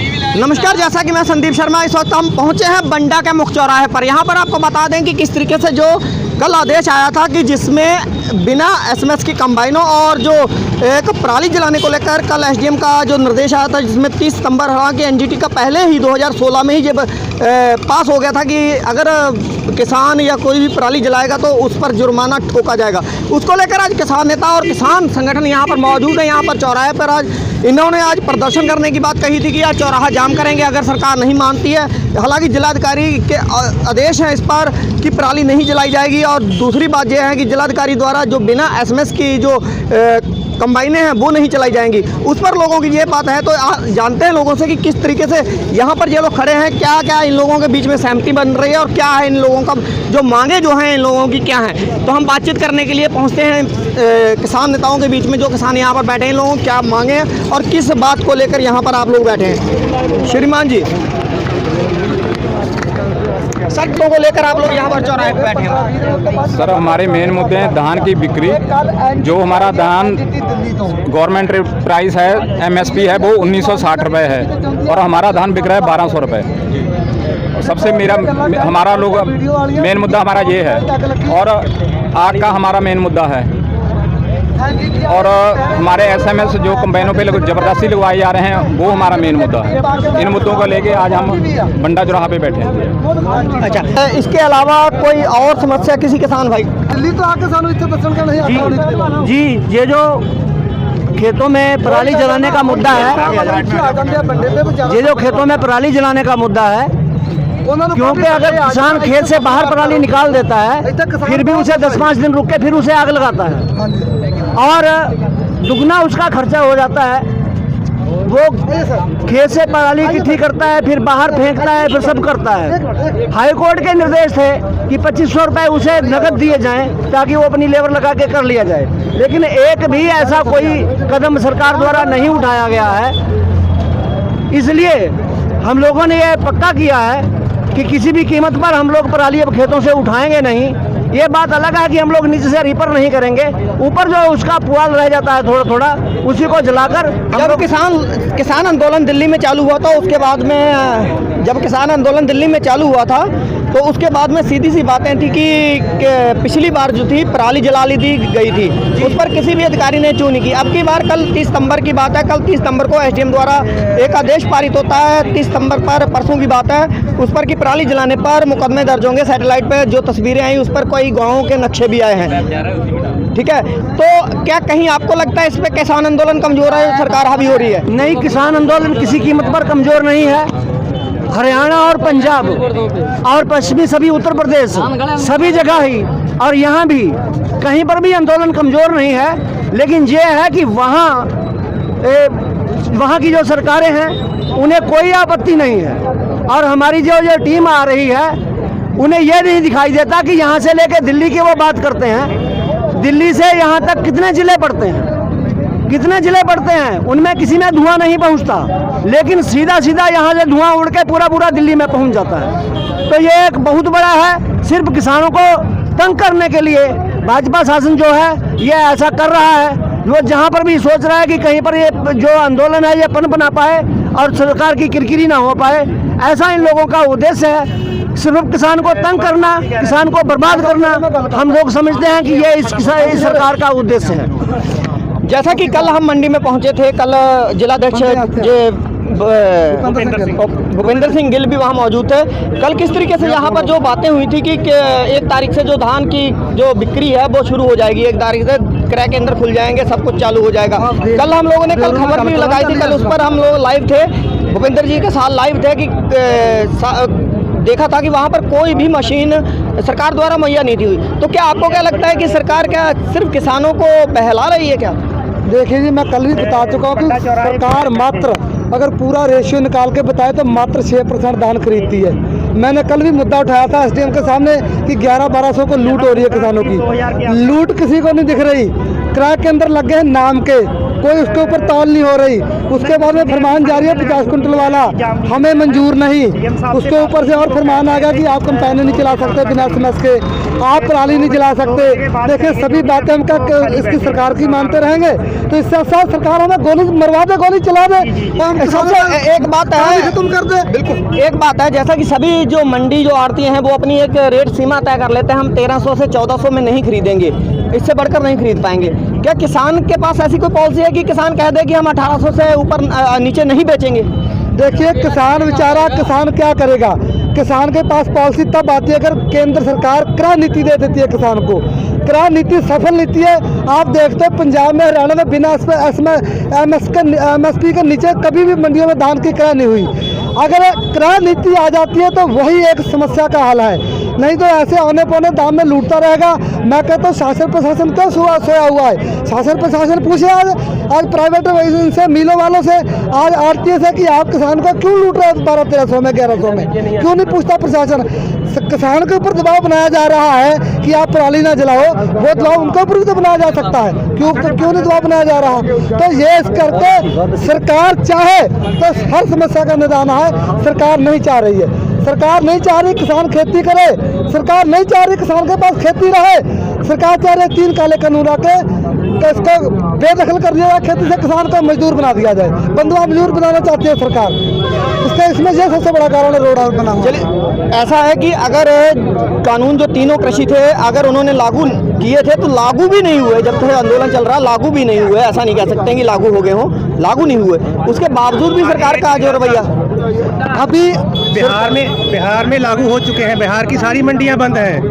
नमस्कार, जैसा कि मैं संदीप शर्मा, इस वक्त हम पहुंचे हैं बंडा के मुख्य चौराहे पर। यहां पर आपको बता दें कि किस तरीके से जो कल आदेश आया था कि जिसमें बिना एसएमएस की कंबाइनों और जो एक पराली जलाने को लेकर कल एसडीएम का जो निर्देश आया था, जिसमें 30 सितंबर, हालांकि एनजीटी का पहले ही 2016 में ही जब पास हो गया था कि अगर किसान या कोई भी पराली जलाएगा तो उस पर जुर्माना ठोका जाएगा। उसको लेकर आज किसान नेता और किसान संगठन यहाँ पर मौजूद है। यहाँ पर चौराहे पर आज इन्होंने आज प्रदर्शन करने की बात कही थी कि आज चौराहा जाम करेंगे अगर सरकार नहीं मानती है। हालांकि जिलाधिकारी के आदेश हैं इस पर कि पराली नहीं जलाई जाएगी। और दूसरी बात यह है कि जिलाधिकारी द्वारा जो बिना एसएमएस की जो कंबाइनें हैं वो नहीं चलाई जाएंगी, उस पर लोगों की ये बात है। तो जानते हैं लोगों से कि किस तरीके से यहाँ पर ये लोग खड़े हैं, क्या क्या इन लोगों के बीच में सहमति बन रही है और क्या है इन लोगों का जो मांगे जो हैं इन लोगों की क्या हैं। तो हम बातचीत करने के लिए पहुँचते हैं किसान नेताओं के बीच में, जो किसान यहाँ पर बैठे हैं, लोगों क्या मांगे हैं और किस बात को लेकर यहाँ पर आप लोग बैठे हैं। श्रीमान जी, शर्तों को लेकर आप लोग यहाँ पर चौराहे पर बैठे हैं। सर, हमारे मेन मुद्दे हैं धान की बिक्री। जो हमारा धान गवर्नमेंट प्राइस है, एमएसपी है, वो 1960 रुपये है और हमारा धान बिक रहा है 1200 रुपये। सबसे हमारा लोग मेन मुद्दा हमारा ये है। और आग का हमारा मेन मुद्दा है। और हमारे एसएमएस जो कंबाइनों पे ज़बरदस्ती लगवाए जा रहे हैं वो हमारा मेन मुद्दा है। इन मुद्दों को लेके आज हम बंडा चौराहा पे बैठे हैं। अच्छा, इसके अलावा कोई और समस्या किसी किसान भाई? दिल्ली तो आके सानू इत्थे दसन का नहीं। जी, ये जो खेतों में पराली जलाने का मुद्दा है, ये जो खेतों में पराली जलाने का मुद्दा है, क्योंकि अगर किसान खेत से बाहर पराली निकाल देता है फिर भी उसे 10-5 दिन रुक के फिर उसे आग लगाता है और दुगना उसका खर्चा हो जाता है। वो खेत से पराली इकट्ठी करता है, फिर बाहर फेंकता है, फिर सब करता है। हाई कोर्ट के निर्देश थे कि 2500 रुपये उसे नकद दिए जाएं ताकि वो अपनी लेबर लगा के कर लिया जाए, लेकिन एक भी ऐसा कोई कदम सरकार द्वारा नहीं उठाया गया है। इसलिए हम लोगों ने ये पक्का किया है कि किसी भी कीमत पर हम लोग पराली अब खेतों से उठाएंगे नहीं। ये बात अलग है कि हम लोग नीचे से रिपर नहीं करेंगे, ऊपर जो उसका पुआल रह जाता है थोड़ा थोड़ा, उसी को जलाकर। जब किसान आंदोलन दिल्ली में चालू हुआ था, उसके बाद में जब किसान आंदोलन दिल्ली में चालू हुआ था तो उसके बाद में सीधी सी बातें थी कि पिछली बार जो थी पराली जला ली दी गई थी, उस पर किसी भी अधिकारी ने चू नहीं की। अब की बार कल 30 सितंबर की बात है, कल 30 सितंबर को एसडीएम द्वारा एक आदेश पारित होता है। 30 सितंबर पर, परसों की बात है, उस पर कि पराली जलाने पर मुकदमे दर्ज होंगे। सैटेलाइट पर जो तस्वीरें आई उस पर कई गाँवों के नक्शे भी आए हैं। ठीक है, तो क्या कहीं आपको लगता है इस पर किसान आंदोलन कमजोर है, सरकार हावी हो रही है? नहीं, किसान आंदोलन किसी कीमत पर कमजोर नहीं है। हरियाणा और पंजाब और पश्चिमी सभी उत्तर प्रदेश सभी जगह ही और यहाँ भी कहीं पर भी आंदोलन कमज़ोर नहीं है। लेकिन ये है कि वहाँ की जो सरकारें हैं उन्हें कोई आपत्ति नहीं है और हमारी जो टीम आ रही है उन्हें यह नहीं दिखाई देता कि यहाँ से लेकर दिल्ली की वो बात करते हैं। दिल्ली से यहाँ तक कितने ज़िले पड़ते हैं, उनमें किसी में धुआं नहीं पहुंचता, लेकिन सीधा यहाँ से धुआं उड़ के पूरा दिल्ली में पहुंच जाता है। तो ये एक बहुत बड़ा है। सिर्फ किसानों को तंग करने के लिए भाजपा शासन जो है ये ऐसा कर रहा है। वो जहां पर भी सोच रहा है कि कहीं पर ये जो आंदोलन है ये पनप ना पाए और सरकार की किरकिरी ना हो पाए, ऐसा इन लोगों का उद्देश्य है। सिर्फ किसान को तंग करना, किसान को बर्बाद करना, हम लोग समझते हैं कि ये इस सरकार का उद्देश्य है। जैसा कि कल हम मंडी में पहुंचे थे, कल जिलाध्यक्ष भूपेंद्र सिंह गिल भी वहां मौजूद थे। कल किस तरीके से यहाँ पर जो बातें हुई थी कि 1 तारीख से जो धान की जो बिक्री है वो शुरू हो जाएगी, 1 तारीख से क्रय केंद्र खुल जाएंगे, सब कुछ चालू हो जाएगा। कल हम लोगों ने खबर भी लगाई थी, कल उस पर हम लोग लाइव थे, भूपेंद्र जी के साथ लाइव थे कि देखा था कि वहाँ पर कोई भी मशीन सरकार द्वारा मुहैया नहीं दी हुई। तो क्या आपको क्या लगता है कि सरकार क्या सिर्फ किसानों को बहला रही है क्या? देखिए जी, मैं कल भी बता चुका हूँ कि सरकार मात्र अगर पूरा रेशियो निकाल के बताए तो मात्र 6% धान खरीदती है। मैंने कल भी मुद्दा उठाया था एसडीएम के सामने कि 1100-1200 को लूट हो रही है किसानों की। लूट किसी को नहीं दिख रही, क्रय केंद्र लग गए हैं नाम के, कोई उसके ऊपर तौल नहीं हो रही। उसके बाद में फरमान जारी है 50 कुंटल वाला, हमें मंजूर नहीं। उसके ऊपर से और फरमान आ गया कि आप कंपाइनर नहीं चला सकते बिना एसएमएस के, आप पराली नहीं जला सकते। देखिए सभी बातें हम क्या इसकी सरकार की मानते रहेंगे? तो इससे साथ सरकार हमें गोली मरवा दे, गोली चला दे। एक बात है, खत्म कर दे। बिल्कुल एक बात है, जैसा कि सभी जो मंडी जो आड़ती हैं वो अपनी एक रेट सीमा तय कर लेते हैं, हम 1300 से 1400 में नहीं खरीदेंगे, इससे बढ़कर नहीं खरीद पाएंगे। क्या किसान के पास ऐसी कोई पॉलिसी है कि किसान कह दे कि हम 1800 से ऊपर नीचे नहीं बेचेंगे? देखिए किसान बेचारा, किसान क्या करेगा? किसान के पास पॉलिसी तब आती है अगर केंद्र सरकार क्रय नीति दे देती है किसान को। क्रय नीति सफल नीति है। आप देखते हो पंजाब में, हरियाणा में बिना MSP के नीचे कभी भी मंडियों में धान की क्रय नहीं हुई। अगर क्रय नीति आ जाती है तो वही एक समस्या का हल है, नहीं तो ऐसे औने पौने दाम में लूटता रहेगा। मैं कहता हूँ शासन प्रशासन क्यों सोया हुआ है? शासन प्रशासन पूछे आज प्राइवेट से, मिलों वालों से, आज आड़ती से कि आप किसान को क्यों लूट रहे हो 1200-1300 में, 1100 में? क्यों नहीं पूछता प्रशासन? किसान के ऊपर दबाव बनाया जा रहा है कि आप पराली ना जलाओ, वो दबाव उनके ऊपर भी तो बनाया जा सकता है। क्यों नहीं दबाव बनाया जा रहा? तो ये इस करके सरकार चाहे तो हर समस्या का निदान है, सरकार नहीं चाह रही है। सरकार नहीं चाह रही किसान खेती करे, सरकार नहीं चाह रही किसान के पास खेती रहे। सरकार चाह रही 3 काले कानून आके तो इसको बेदखल कर दिया जाए, खेती से किसान को मजदूर बना दिया जाए, बंधुआ मजदूर बनाना चाहती है सरकार। इसमें यह सबसे बड़ा कारण है रोड बना हुआ। चलिए ऐसा है कि अगर कानून जो तीनों कृषि थे अगर उन्होंने लागू किए थे तो लागू भी नहीं हुए, जब तक आंदोलन चल रहा लागू भी नहीं हुए। ऐसा नहीं कह सकते कि लागू हो गए हों, लागू नहीं हुए। उसके बावजूद भी सरकार का जो रवैया अभी बिहार में लागू हो चुके हैं। बिहार की सारी मंडियां बंद हैं,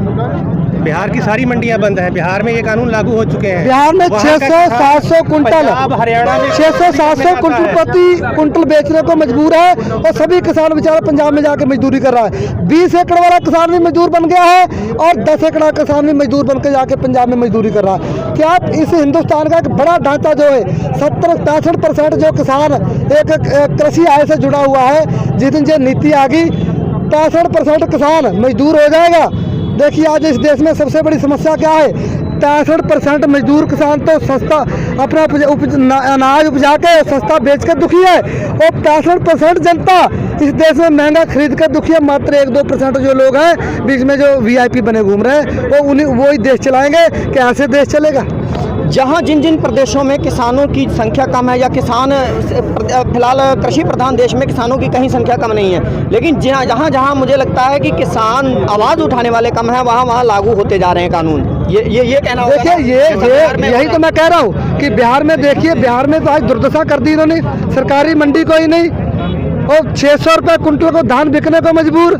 बिहार की सारी मंडियां बंद हैं। बिहार में ये कानून लागू हो चुके हैं। बिहार में 600-700 कुंटल, हरियाणा में 600-700 कुंटल प्रति कुंटल बेचने को मजबूर है और सभी किसान बेचारा पंजाब में जाके मजदूरी कर रहा है। 20 एकड़ वाला किसान भी मजदूर बन गया है और 10 एकड़ किसान भी मजदूर बन के जाके पंजाब में मजदूरी कर रहा है। क्या इस हिंदुस्तान का एक बड़ा ढांचा जो है 70-65% जो किसान एक कृषि आय से जुड़ा हुआ है, जिस दिन ये नीति आ गई 65% किसान मजदूर हो जाएगा। देखिए आज इस देश में सबसे बड़ी समस्या क्या है? 65% मजदूर किसान तो सस्ता अपना अनाज उपजा के सस्ता बेच के दुखी है और 65% जनता इस देश में महंगा खरीद कर दुखी है। मात्र 1-2% जो लोग हैं बीच में जो VIP बने घूम रहे हैं वो ही देश चलाएंगे। कैसे देश चलेगा? जहाँ जिन प्रदेशों में किसानों की संख्या कम है या किसान फिलहाल कृषि प्रधान देश में किसानों की कहीं संख्या कम नहीं है, लेकिन जहाँ मुझे लगता है कि किसान आवाज़ उठाने वाले कम है, वहाँ लागू होते जा रहे हैं कानून। ये कहना देखिए यही तो मैं कह रहा हूँ कि बिहार में देखिए, बिहार में तो आज दुर्दशा कर दी इन्होंने। सरकारी मंडी को ही नहीं और 600 रुपये कुंटल को धान बिकने को मजबूर,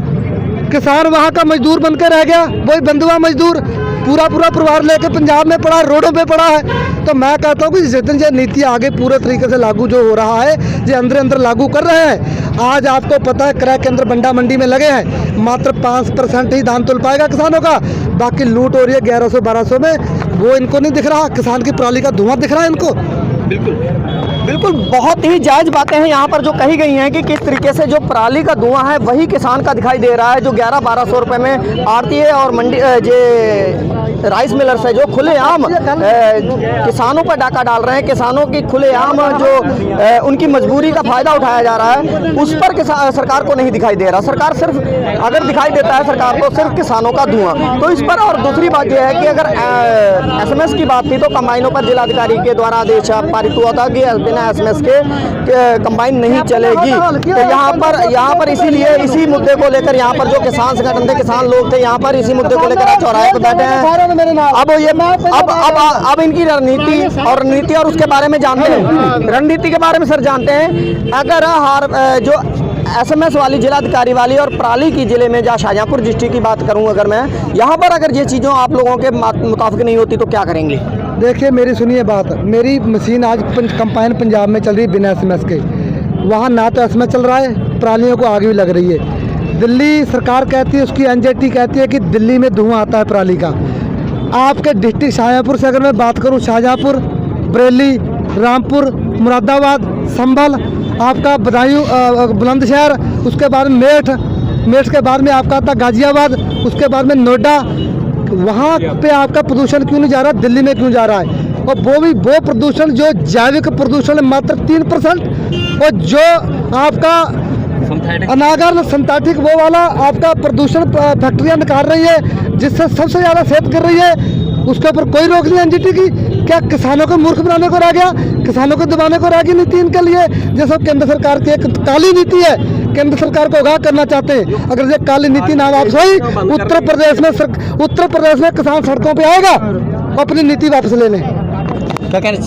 किसान वहाँ का मजदूर बनकर रह गया, वही बंधुआ मजदूर पूरा परिवार लेके पंजाब में पड़ा है, रोडों पे पड़ा है। तो मैं कहता हूँ कि जिस दिन ये नीति आगे पूरे तरीके से लागू जो हो रहा है, ये अंदर लागू कर रहे हैं। आज आपको पता है क्रय केंद्र बंडा मंडी में लगे हैं, मात्र 5% ही धान तुल पाएगा किसानों का, बाकी लूट हो रही है 1100-1200 में। वो इनको नहीं दिख रहा, किसान की पराली का धुआं दिख रहा है इनको। बिल्कुल बहुत ही जायज़ बातें हैं यहाँ पर जो कही गई हैं कि किस तरीके से जो पराली का धुआं है वही किसान का दिखाई दे रहा है, जो 1100-1200 रुपये में आड़ती है और मंडी राइस मिलर्स है जो खुलेआम किसानों पर डाका डाल रहे हैं। किसानों की खुलेआम जो उनकी मजबूरी का फ़ायदा उठाया जा रहा है, उस पर सरकार को नहीं दिखाई दे रहा। सरकार सिर्फ अगर दिखाई देता है सरकार को सिर्फ किसानों का धुआं, तो इस पर। और दूसरी बात यह है कि अगर SMS की बात थी तो कंबाइनों पर जिलाधिकारी के द्वारा आदेश पारित हुआ था कि बिना SMS के कंबाइन नहीं चलेगी। तो यहाँ पर इसीलिए इसी मुद्दे को लेकर यहाँ पर जो किसान संगठन थे, किसान लोग थे, यहाँ पर इसी मुद्दे को लेकर चौराहे पर बैठे हैं। अब इनकी रणनीति और उसके बारे में जानते हैं, रणनीति के बारे में सर जानते हैं। अगर जो SMS वाली जिलाधिकारी वाली और पराली की जिले में जहाँ शाहजहाँपुर डिस्ट्रिक्ट की बात करूँ, अगर मैं यहाँ पर अगर ये चीज़ों आप लोगों के मुताबिक नहीं होती तो क्या करेंगे? देखिए मेरी सुनिए बात, मेरी मशीन आज कंपाइन पंजाब में चल रही है बिना SMS के। वहाँ ना तो SMS चल रहा है, परालियों को आग भी लग रही है। दिल्ली सरकार कहती है, उसकी NJT कहती है कि दिल्ली में धुआं आता है पराली का। आपके डिस्ट्रिक्ट शाहजहाँपुर से अगर मैं बात करूँ, शाहजहाँपुर, बरेली, रामपुर, मुरादाबाद, संभल, आपका बदायूं, बुलंदशहर, उसके बाद में मेरठ के बाद में आपका आता गाजियाबाद, उसके बाद में नोएडा। वहाँ पे आपका प्रदूषण क्यों नहीं जा रहा, दिल्ली में क्यों जा रहा है? और वो प्रदूषण जो जैविक प्रदूषण है मात्र 3%, और जो आपका अनागर सिंथेटिक वो वाला आपका प्रदूषण फैक्ट्रियाँ निकाल रही है जिससे सबसे ज़्यादा सेहत कर रही है, उसके ऊपर कोई रोक नहीं एनजीटी की। क्या किसानों को मूर्ख बनाने को रह गया? किसानों को दबाने को रह गई नीति इनके लिए? जैसे केंद्र सरकार की एक काली नीति है, केंद्र सरकार को आगाह करना चाहते हैं। अगर ये काली नीति ना वापस हुई, उत्तर प्रदेश में किसान सड़कों पे आएगा, अपनी नीति वापस ले लें। क्या कह रहे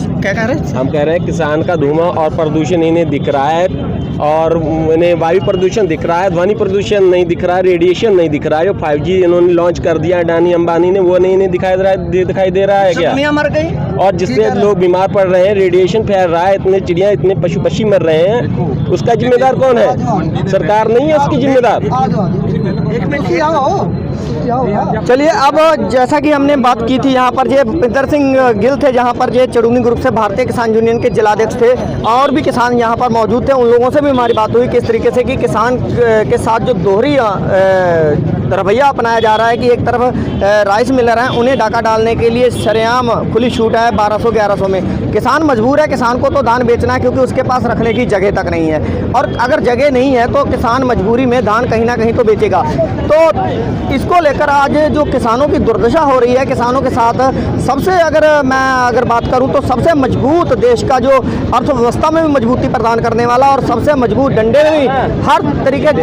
हैं? हम कह रहे हैं किसान का धुआं और प्रदूषण इन्हें दिख रहा है, और इन्हें वायु प्रदूषण दिख रहा है, ध्वनि प्रदूषण नहीं दिख रहा है, रेडिएशन नहीं दिख रहा है। जो 5G इन्होंने लॉन्च कर दिया अडानी अंबानी ने, वो नहीं दिखाई दे रहा है क्या? मर गई और जिससे लोग बीमार पड़ रहे हैं, रेडिएशन फैल रहा है, इतने चिड़िया इतने पशु पक्षी मर रहे हैं, उसका जिम्मेदार कौन है? सरकार नहीं है उसकी जिम्मेदार। चलिए, अब जैसा कि हमने बात की थी, यहाँ पर ये भूपिंदर सिंह गिल थे, जहाँ पर ये चड़ूनी ग्रुप से भारतीय किसान यूनियन के जिलाध्यक्ष थे, और भी किसान यहाँ पर मौजूद थे। उन लोगों से भी हमारी बात हुई किस तरीके से कि किसान के साथ जो दोहरी रवैया अपनाया जा रहा है कि एक तरफ राइस मिलर हैं, उन्हें डाका डालने के लिए सरेआम खुली छूट है 1200-1100 में। किसान मजबूर है, किसान को तो धान बेचना है क्योंकि उसके पास रखने की जगह तक नहीं है, और अगर जगह नहीं है तो किसान मजबूरी में धान कहीं ना कहीं तो बेचेगा। तो इसको लेकर आज जो किसानों की दुर्दशा हो रही है, किसानों के साथ सबसे अगर बात करूं तो सबसे मजबूत देश का जो अर्थव्यवस्था में भी मजबूती प्रदान करने वाला और सबसे मजबूत डंडे में भी हर तरीके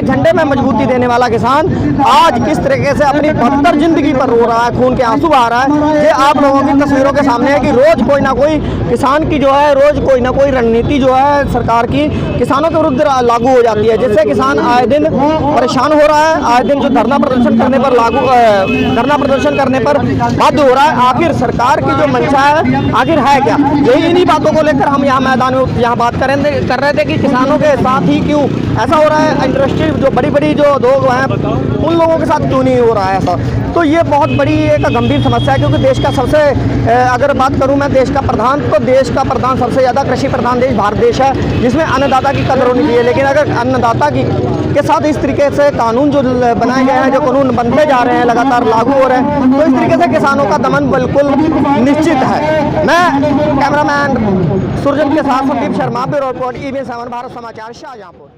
झंडे में मजबूती देने वाला किसान आज किस तरीके से अपनी बदतर जिंदगी पर रो रहा है, खून के आंसू बहा रहा है। ये आप लोगों की तस्वीरों के सामने है कि रोज कोई ना कोई किसान की जो है, रोज कोई ना कोई रणनीति जो है सरकार की किसानों के विरुद्ध लागू हो जाती है, जिससे किसान आए दिन परेशान हो रहा है, आए दिन जो धरना प्रदर्शन करने पर बाध्य हो रहा है। आखिर सरकार की जो मंशा है आखिर है क्या? यही इन्हीं बातों को लेकर हम यहाँ मैदान में यहाँ बात कर रहे थे कि किसानों के साथ ही क्यों ऐसा हो रहा है, इंडस्ट्री जो बड़ी जो उद्योग हैं उन लोगों के साथ क्यों नहीं हो रहा है ऐसा। तो ये बहुत बड़ी एक गंभीर समस्या है, क्योंकि देश का सबसे अगर बात करूं मैं देश का प्रधान सबसे ज़्यादा कृषि प्रधान देश भारत देश है, जिसमें अन्नदाता की कदर होनी चाहिए। लेकिन अगर अन्नदाता के साथ इस तरीके से कानून जो बनाए गए हैं, जो कानून बनते जा रहे हैं, लगातार लागू हो रहे हैं, तो इस तरीके से किसानों का दमन बिल्कुल निश्चित है। मैं कैमरामैन सुरजन के साथ Sandeep Sharma, bureau report EBN 7 Bharat समाचार, शाहजहांपुर।